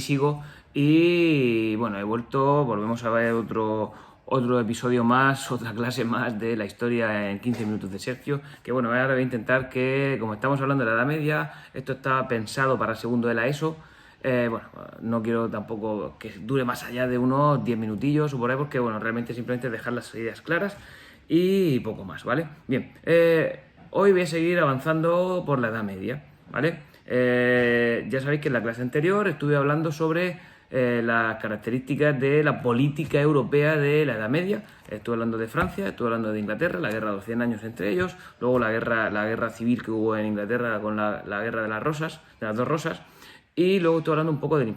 visigo y bueno, volvemos a ver otro episodio más, otra clase más de la historia en 15 minutos de Sergio, que bueno, ahora voy a intentar que, como estamos hablando de la Edad Media, esto está pensado para el segundo de la ESO. Bueno, no quiero tampoco que dure más allá de unos 10 minutillos o por ahí, porque bueno, realmente simplemente dejar las ideas claras y poco más, ¿vale? Bien, hoy voy a seguir avanzando por la Edad Media, ¿vale? Ya sabéis que en la clase anterior estuve hablando sobre las características de la política europea de la Edad Media. Estuve hablando de Francia, estuve hablando de Inglaterra, la guerra de los 100 años entre ellos, luego la guerra civil que hubo en Inglaterra con la guerra de las rosas, de las dos rosas. Y luego estoy hablando un poco del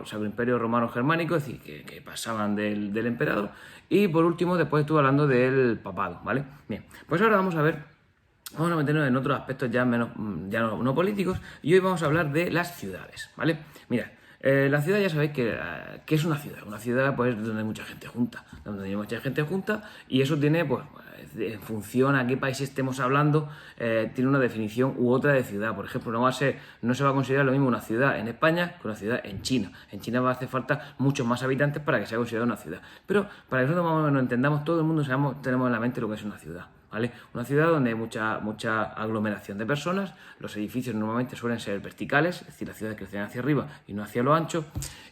Sacro Imperio Romano Germánico, es decir, que pasaban del emperador. Y por último, después estuve hablando del papado, ¿vale? Bien, pues ahora vamos a meternos en otros aspectos ya no políticos. Y hoy vamos a hablar de las ciudades, ¿vale? Mirad, la ciudad ya sabéis que es una ciudad. Una ciudad, pues, donde hay mucha gente junta. Donde hay mucha gente junta y eso tiene, pues, en función a qué país estemos hablando, tiene una definición u otra de ciudad. Por ejemplo, no se va a considerar lo mismo una ciudad en España que una ciudad en China. En China va a hacer falta muchos más habitantes para que sea considerada una ciudad. Pero para que nosotros más o menos entendamos, todo el mundo tenemos en la mente lo que es una ciudad, ¿vale? Una ciudad donde hay mucha aglomeración de personas, los edificios normalmente suelen ser verticales, es decir, las ciudades crecen hacia arriba y no hacia lo ancho,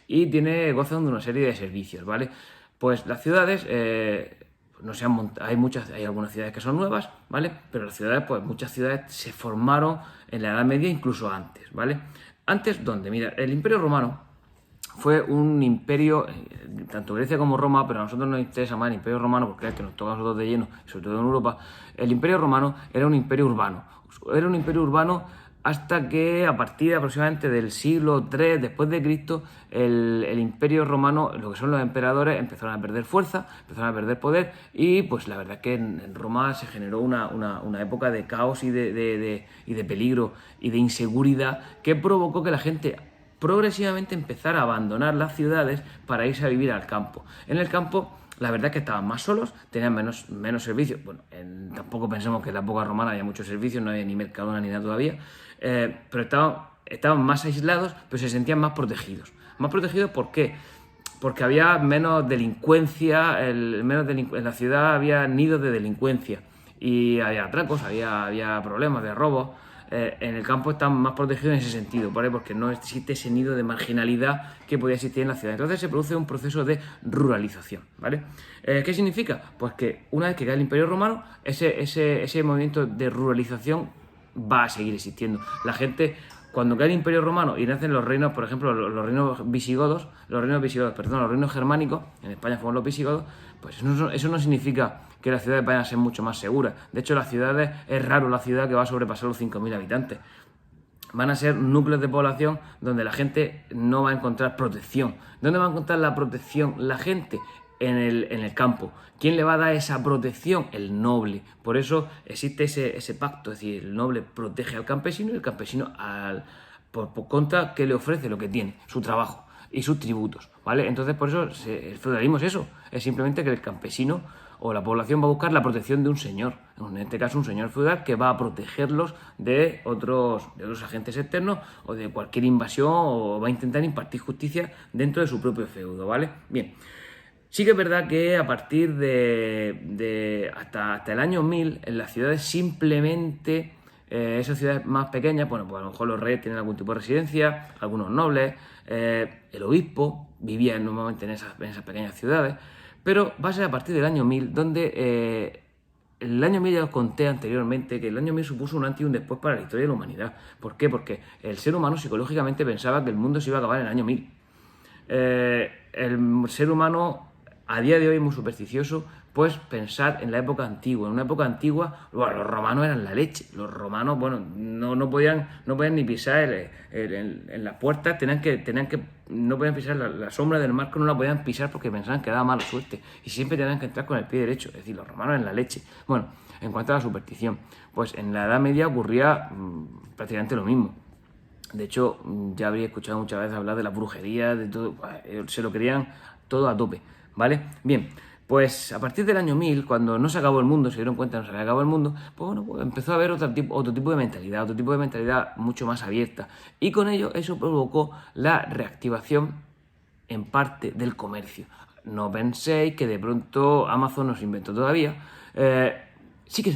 y gozan de una serie de servicios, ¿vale? Pues las ciudades, hay algunas ciudades que son nuevas, ¿vale? Pero las ciudades, pues muchas ciudades se formaron en la Edad Media, incluso antes, ¿vale? Antes, ¿dónde? Mira, el Imperio Romano fue un imperio, tanto Grecia como Roma, pero a nosotros nos interesa más el Imperio Romano porque es el que nos toca a nosotros de lleno, sobre todo en Europa. El Imperio Romano era un imperio urbano. Era un imperio urbano hasta que a partir aproximadamente del siglo III después de Cristo, el Imperio Romano, lo que son los emperadores, empezaron a perder fuerza, empezaron a perder poder y pues la verdad es que en Roma se generó una época de caos y de peligro y de inseguridad que provocó que la gente progresivamente empezar a abandonar las ciudades para irse a vivir al campo. En el campo, la verdad es que estaban más solos, tenían menos servicios. Bueno, tampoco pensemos que en la época romana había muchos servicios, no había ni Mercadona ni nada todavía, pero estaban más aislados, pero se sentían más protegidos. ¿Más protegidos por qué? Porque había menos delincuencia, en la ciudad había nidos de delincuencia y había atracos, había problemas, había robos. En el campo están más protegidos en ese sentido, ¿vale? Porque no existe ese nido de marginalidad que podía existir en la ciudad. Entonces se produce un proceso de ruralización, ¿vale? ¿Qué significa? Pues que una vez que cae el Imperio Romano, ese movimiento de ruralización va a seguir existiendo. La gente, cuando cae el Imperio Romano y nacen los reinos, por ejemplo, los reinos germánicos, en España fueron los visigodos, pues eso no significa que las ciudades vayan a ser mucho más seguras. De hecho, es raro la ciudad que va a sobrepasar los 5.000 habitantes. Van a ser núcleos de población donde la gente no va a encontrar protección. ¿Dónde va a encontrar la protección la gente? En el campo. ¿Quién le va a dar esa protección? El noble. Por eso existe ese pacto, es decir, el noble protege al campesino y el campesino por contra, ¿qué le ofrece? Lo que tiene, su trabajo y sus tributos, ¿vale? Entonces, por eso el feudalismo es eso, es simplemente que el campesino o la población va a buscar la protección de un señor, en este caso un señor feudal que va a protegerlos de otros agentes externos o de cualquier invasión, o va a intentar impartir justicia dentro de su propio feudo, ¿vale? Bien. Sí que es verdad que a partir hasta el año 1000, en las ciudades simplemente, esas ciudades más pequeñas, bueno, pues a lo mejor los reyes tienen algún tipo de residencia, algunos nobles, el obispo vivía normalmente en esas pequeñas ciudades, pero va a ser a partir del año 1000 donde el año 1000 ya os conté anteriormente que el año 1000 supuso un antes y un después para la historia de la humanidad. ¿Por qué? Porque el ser humano psicológicamente pensaba que el mundo se iba a acabar en el año 1000. El ser humano a día de hoy es muy supersticioso, pues pensar en la época antigua. En una época antigua, bueno, los romanos eran la leche. Los romanos, bueno, no podían ni pisar en las puertas, no podían pisar la sombra del marco, no la podían pisar porque pensaban que daba mala suerte. Y siempre tenían que entrar con el pie derecho, es decir, los romanos eran la leche. Bueno, en cuanto a la superstición, pues en la Edad Media ocurría prácticamente lo mismo. De hecho, ya habría escuchado muchas veces hablar de la brujería, de todo, se lo querían todo a tope, ¿vale? Bien, Pues a partir del año 1000, cuando no se acabó el mundo, se dieron cuenta que no se había acabado el mundo, pues bueno, pues empezó a haber otro tipo de mentalidad mucho más abierta. Y con ello eso provocó la reactivación en parte del comercio. No penséis que de pronto Amazon nos inventó todavía. Sí que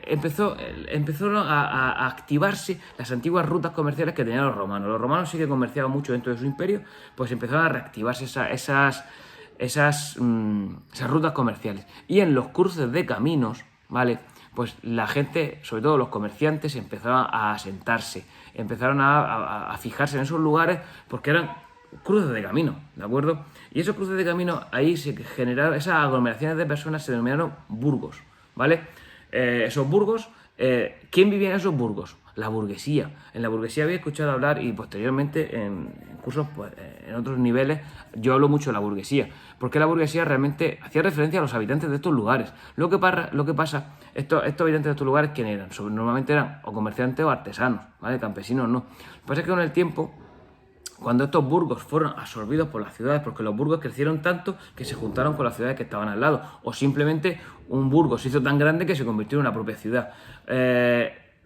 empezaron a activarse las antiguas rutas comerciales que tenían los romanos. Los romanos sí que comerciaban mucho dentro de su imperio, pues empezaron a reactivarse esas rutas comerciales. Y en los cruces de caminos, ¿vale? Pues la gente, sobre todo los comerciantes, empezaron a asentarse, empezaron a fijarse en esos lugares porque eran cruces de camino, ¿de acuerdo? Y esos cruces de camino, ahí se generaron, esas aglomeraciones de personas se denominaron burgos, ¿vale? Esos burgos, ¿quién vivía en esos burgos? La burguesía. En la burguesía había escuchado hablar y posteriormente en cursos, pues, en otros niveles, yo hablo mucho de la burguesía, porque la burguesía realmente hacía referencia a los habitantes de estos lugares. Lo que pasa, estos habitantes de estos lugares, ¿quién eran? Normalmente eran o comerciantes o artesanos, ¿vale? Campesinos no. Lo que pasa es que con el tiempo, cuando estos burgos fueron absorbidos por las ciudades, porque los burgos crecieron tanto que se juntaron con las ciudades que estaban al lado, o simplemente un burgo se hizo tan grande que se convirtió en una propia ciudad.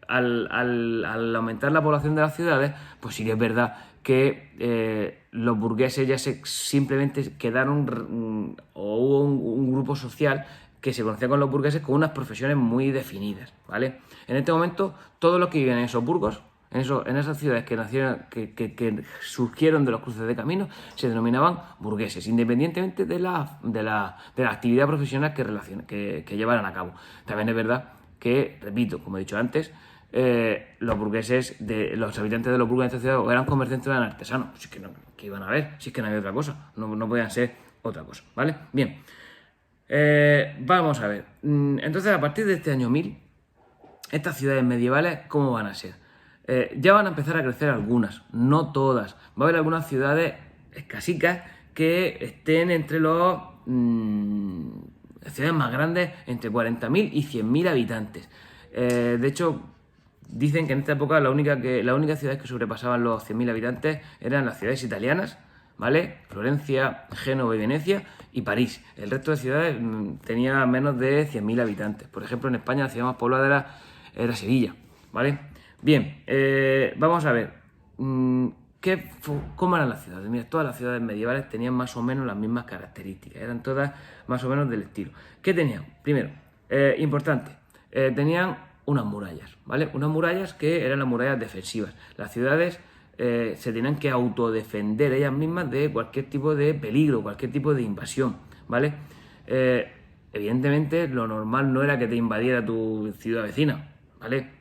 Al aumentar la población de las ciudades, pues sí que es verdad que los burgueses ya simplemente quedaron, o hubo un grupo social que se conocía con los burgueses con unas profesiones muy definidas, ¿vale? En este momento, todos los que viven en esos burgos, en esas ciudades que nacieron, que surgieron de los cruces de caminos, se denominaban burgueses, independientemente de la actividad profesional que llevaran a cabo. También es verdad que, repito, como he dicho antes, los habitantes de los burgos de esta ciudad o eran comerciantes o eran artesanos. Si es que no, ¿qué iban a ver? Si es que no había otra cosa, no podían ser otra cosa, ¿vale? Bien, vamos a ver. Entonces, a partir de este año 1000, estas ciudades medievales, ¿cómo van a ser? Ya van a empezar a crecer algunas, no todas. Va a haber algunas ciudades escasicas que estén entre las ciudades más grandes, entre 40.000 y 100.000 habitantes. De hecho, dicen que en esta época las únicas ciudades que sobrepasaban los 100.000 habitantes eran las ciudades italianas, ¿vale? Florencia, Génova y Venecia y París. El resto de ciudades tenía menos de 100.000 habitantes. Por ejemplo, en España la ciudad más poblada era Sevilla, ¿vale? Bien, vamos a ver. ¿Cómo eran las ciudades? Mira, todas las ciudades medievales tenían más o menos las mismas características. Eran todas más o menos del estilo. ¿Qué tenían? Primero, importante, tenían unas murallas, ¿vale? Unas murallas que eran las murallas defensivas. Las ciudades se tenían que autodefender ellas mismas de cualquier tipo de peligro, cualquier tipo de invasión, ¿vale? Evidentemente, lo normal no era que te invadiera tu ciudad vecina, ¿vale?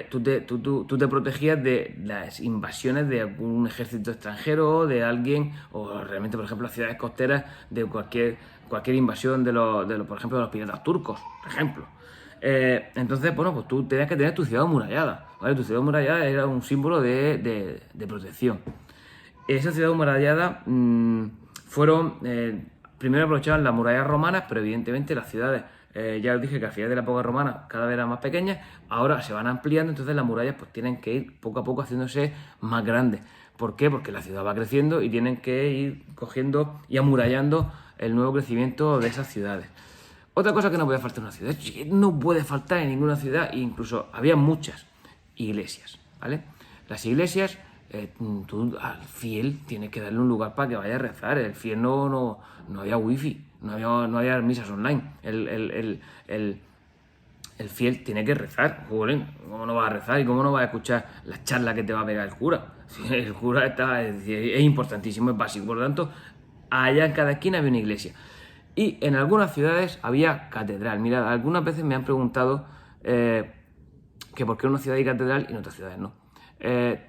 Tú te protegías de las invasiones de algún ejército extranjero, de alguien, o realmente, por ejemplo, las ciudades costeras, de cualquier invasión por ejemplo, de los piratas turcos, por ejemplo. Entonces, bueno, pues tú tenías que tener tu ciudad amurallada, ¿vale? Tu ciudad amurallada era un símbolo de protección. Esas ciudades amuralladas fueron, primero aprovechaban las murallas romanas, pero evidentemente las ciudades, ya os dije que al final de la época romana cada vez eran más pequeñas, ahora se van ampliando, entonces las murallas pues tienen que ir poco a poco haciéndose más grandes. ¿Por qué? Porque la ciudad va creciendo y tienen que ir cogiendo y amurallando el nuevo crecimiento de esas ciudades. Otra cosa que no puede faltar en una ciudad, no puede faltar en ninguna ciudad, incluso había muchas iglesias, ¿vale? Las iglesias, tú al fiel tienes que darle un lugar para que vaya a rezar. El fiel no había wifi, no había misas online. El fiel tiene que rezar. Joder, ¿cómo no va a rezar y cómo no va a escuchar las charlas que te va a pegar el cura? Si el cura es importantísimo, es básico. Por lo tanto, allá en cada esquina había una iglesia. Y en algunas ciudades había catedral. Mirad, algunas veces me han preguntado que por qué en una ciudad hay catedral y en otras ciudades no.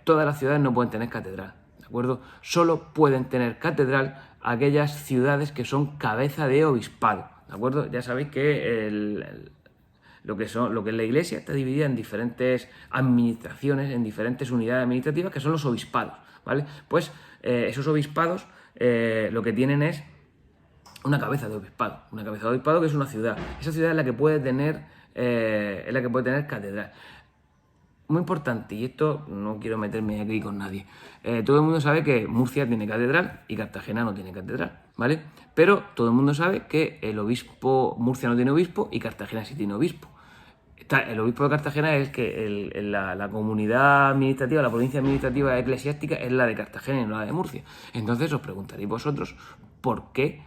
Todas las ciudades no pueden tener catedral, ¿de acuerdo? Solo pueden tener catedral aquellas ciudades que son cabeza de obispado, ¿de acuerdo? Ya sabéis que lo que es la iglesia está dividida en diferentes administraciones, en diferentes unidades administrativas que son los obispados, ¿vale? Pues esos obispados lo que tienen es una cabeza de obispado que es una ciudad. Esa ciudad es la que puede tener catedral. muy importante, y esto no quiero meterme aquí con nadie. Todo el mundo sabe que Murcia tiene catedral y Cartagena no tiene catedral, ¿vale? Pero todo el mundo sabe que el obispo, Murcia no tiene obispo y Cartagena sí tiene obispo. El obispo de Cartagena es que la comunidad administrativa, la provincia administrativa eclesiástica es la de Cartagena y no la de Murcia. Entonces os preguntaréis vosotros, ¿por qué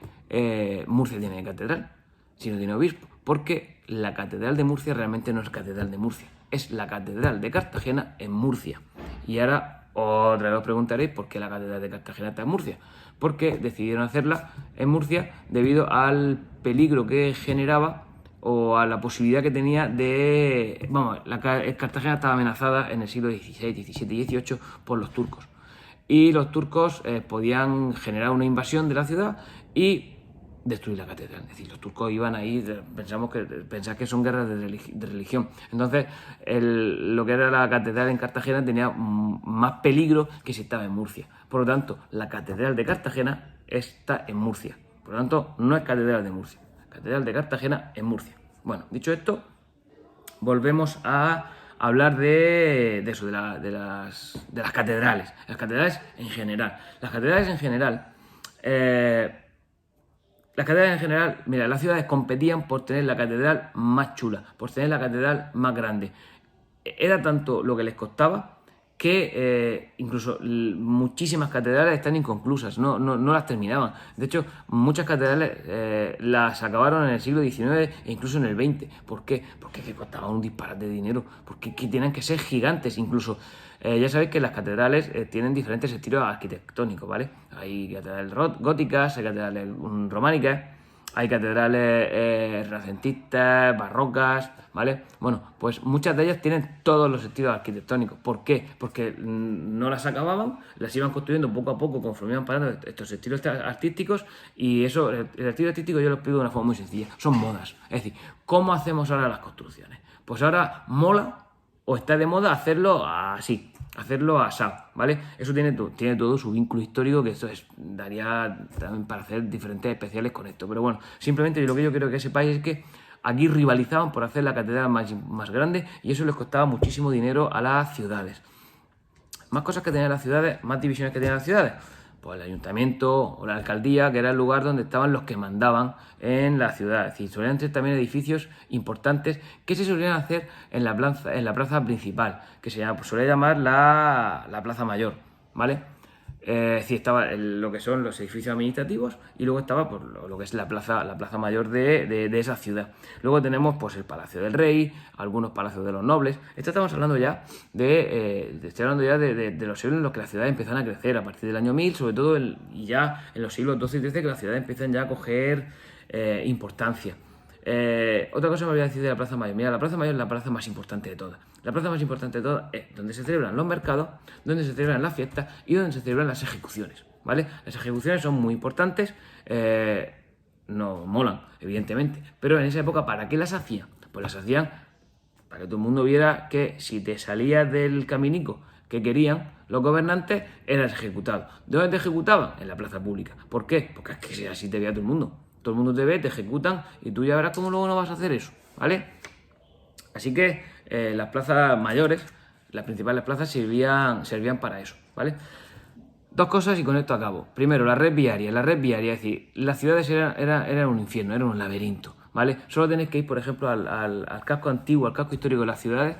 Murcia tiene catedral si no tiene obispo? Porque la catedral de Murcia realmente no es catedral de Murcia, es la catedral de Cartagena en Murcia. Y ahora otra vez os preguntaréis por qué la catedral de Cartagena está en Murcia. Porque decidieron hacerla en Murcia debido al peligro que generaba o a la posibilidad que tenía de... Vamos, Cartagena estaba amenazada en el siglo XVI, XVII y XVIII por los turcos. Y los turcos podían generar una invasión de la ciudad y destruir la catedral. Es decir, los turcos iban ahí, pensad que son guerras de religión. Entonces, lo que era la catedral en Cartagena tenía más peligro que si estaba en Murcia. Por lo tanto, la catedral de Cartagena está en Murcia. Por lo tanto, no es catedral de Murcia. Catedral de Cartagena en Murcia. Bueno, dicho esto, volvemos a hablar de eso, de las catedrales. Las catedrales en general. Las catedrales en general... Las catedrales en general, mira, las ciudades competían por tener la catedral más chula, por tener la catedral más grande. Era tanto lo que les costaba que incluso muchísimas catedrales están inconclusas, no las terminaban. De hecho, muchas catedrales las acabaron en el siglo XIX e incluso en el XX. ¿Por qué? Porque costaban un disparate de dinero, porque tienen que ser gigantes. Incluso, ya sabéis que las catedrales tienen diferentes estilos arquitectónicos, ¿vale? Hay catedrales góticas, hay catedrales románicas, hay catedrales renacentistas, barrocas, ¿vale? Bueno, pues muchas de ellas tienen todos los estilos arquitectónicos. ¿Por qué? Porque no las acababan, las iban construyendo poco a poco conforme iban parando estos estilos artísticos, y eso, el estilo artístico yo lo explico de una forma muy sencilla, son modas. Es decir, ¿cómo hacemos ahora las construcciones? Pues ahora mola o está de moda hacerlo así, hacerlo asado, ¿vale? Eso tiene todo su vínculo histórico, que esto daría también para hacer diferentes especiales con esto. Pero bueno, simplemente lo que yo quiero que sepáis es que aquí rivalizaban por hacer la catedral más grande, y eso les costaba muchísimo dinero a las ciudades. Más cosas que tenían las ciudades, más divisiones que tenían las ciudades. Pues el ayuntamiento o la alcaldía, que era el lugar donde estaban los que mandaban en la ciudad. Es decir, solían ser también edificios importantes que se solían hacer en la plaza principal, que se solía llamar la Plaza Mayor, ¿vale? Sí, estaba lo que son los edificios administrativos, y luego estaba pues, lo que es la plaza mayor de esa ciudad. Luego tenemos pues el Palacio del Rey, algunos palacios de los nobles. Estamos hablando ya estoy hablando ya de los siglos en los que las ciudades empiezan a crecer, a partir del año 1000, sobre todo, y ya en los siglos XII y XIII, que las ciudades empiezan ya a coger importancia. Otra cosa me voy a decir de la Plaza Mayor. Mira, la Plaza Mayor es la plaza más importante de todas. La plaza más importante de todas es donde se celebran los mercados, donde se celebran las fiestas y donde se celebran las ejecuciones, ¿vale? Las ejecuciones son muy importantes, no molan, evidentemente, pero en esa época, ¿para qué las hacían? Pues las hacían para que todo el mundo viera que si te salías del caminico que querían los gobernantes, eras ejecutado. ¿De dónde te ejecutaban? En la plaza pública. ¿Por qué? Porque es que así te veía todo el mundo. Todo el mundo te ve, te ejecutan, y tú ya verás cómo luego no vas a hacer eso, ¿vale? Así que las plazas mayores, las principales plazas, servían para eso, ¿vale? Dos cosas y con esto acabo. Primero, la red viaria. La red viaria, es decir, las ciudades eran un infierno, eran un laberinto, ¿vale? Solo tenéis que ir, por ejemplo, al casco antiguo, al casco histórico de las ciudades,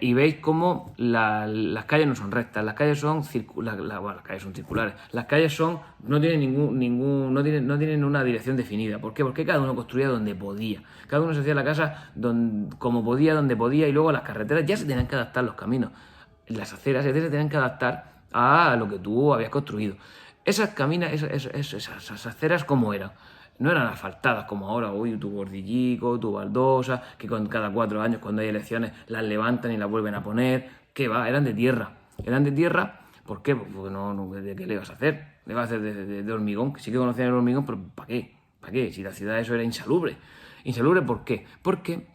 y veis cómo las calles no son rectas, las calles son las calles son circulares, las calles no tienen una dirección definida. ¿Por qué? Porque cada uno construía donde podía, cada uno se hacía la casa como podía, donde podía, y luego las carreteras ya se tenían que adaptar, los caminos, las aceras se tenían que adaptar a lo que tú habías construido. Esas aceras, ¿cómo eran? No eran asfaltadas como ahora, uy, tu bordillico, tu baldosa, que cada 4 años, cuando hay elecciones, las levantan y las vuelven a poner. ¿Qué va? Eran de tierra. Eran de tierra, ¿por qué? Porque ¿de qué le vas a hacer? Le vas a hacer de hormigón, que sí que conocían el hormigón, pero ¿para qué? ¿Para qué? Si la ciudad eso era insalubre. ¿Insalubre por qué? Porque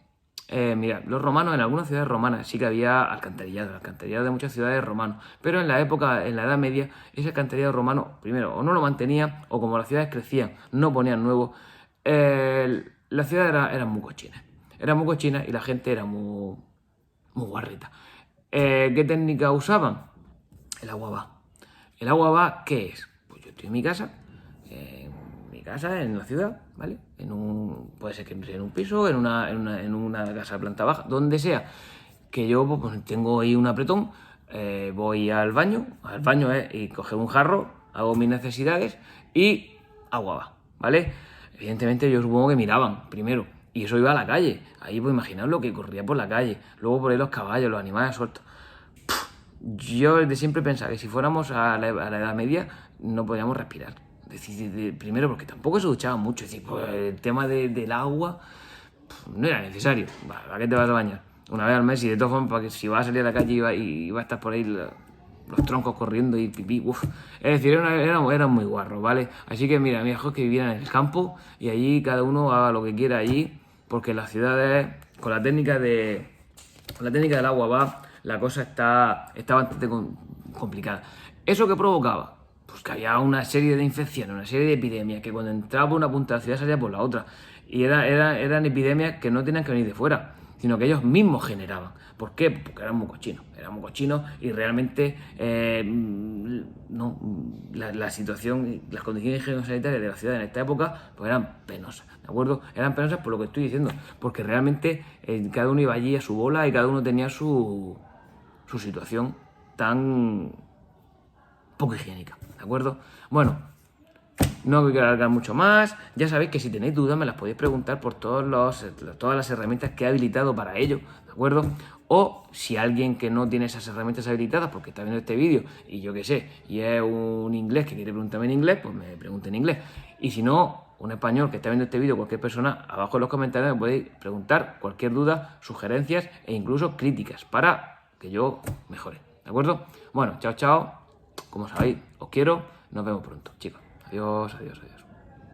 mira, los romanos, en algunas ciudades romanas sí que había alcantarillado de muchas ciudades romanos, pero en la Edad Media, ese alcantarillado romano, primero, o no lo mantenían, o como las ciudades crecían, no ponían nuevo. Las ciudades eran muy cochinas, y la gente era muy muy guarrita. ¿Qué técnica usaban? El agua va. ¿El agua va qué es? Pues yo estoy en mi casa, en la ciudad, ¿vale? Puede ser que en un piso, en una casa de planta baja, donde sea, que yo pues, tengo ahí un apretón, voy al baño y coger un jarro, hago mis necesidades y agua va, ¿vale? Evidentemente yo supongo que miraban primero, y eso iba a la calle, ahí pues imaginaos lo que corría por la calle, luego por ahí los caballos, los animales sueltos. Yo desde siempre pensaba que si fuéramos a la Edad Media no podíamos respirar. Es decir, primero porque tampoco se duchaban mucho, es decir, pues, el tema del agua no era necesario. ¿Para qué te vas a bañar? Una vez al mes y de todas formas, para que si vas a salir a la calle y va a estar por ahí los troncos corriendo y pipí, uff. Es decir, eran muy guarros, ¿vale? Así que mira, mejor que vivieran en el campo y allí cada uno haga lo que quiera allí, porque en las ciudades, con la técnica del agua va, la cosa está bastante complicada. ¿Eso qué provocaba? Pues que había una serie de infecciones, una serie de epidemias, que cuando entraba por una punta de la ciudad salía por la otra. Y eran epidemias que no tenían que venir de fuera, sino que ellos mismos generaban. ¿Por qué? Porque eran muy cochinos y realmente la situación, las condiciones higiénico-sanitarias de la ciudad en esta época pues eran penosas, ¿de acuerdo? Eran penosas por lo que estoy diciendo, porque realmente cada uno iba allí a su bola y cada uno tenía su situación tan poco higiénica, ¿de acuerdo? Bueno, no quiero alargar mucho más. Ya sabéis que si tenéis dudas me las podéis preguntar por todas las herramientas que he habilitado para ello, ¿de acuerdo? O si alguien que no tiene esas herramientas habilitadas porque está viendo este vídeo y yo qué sé, y es un inglés que quiere preguntarme en inglés, pues me pregunte en inglés. Y si no, un español que está viendo este vídeo, cualquier persona, abajo en los comentarios me podéis preguntar cualquier duda, sugerencias e incluso críticas para que yo mejore, ¿de acuerdo? Bueno, chao, chao. Como sabéis, os quiero. Nos vemos pronto, chicos. Adiós, adiós, adiós.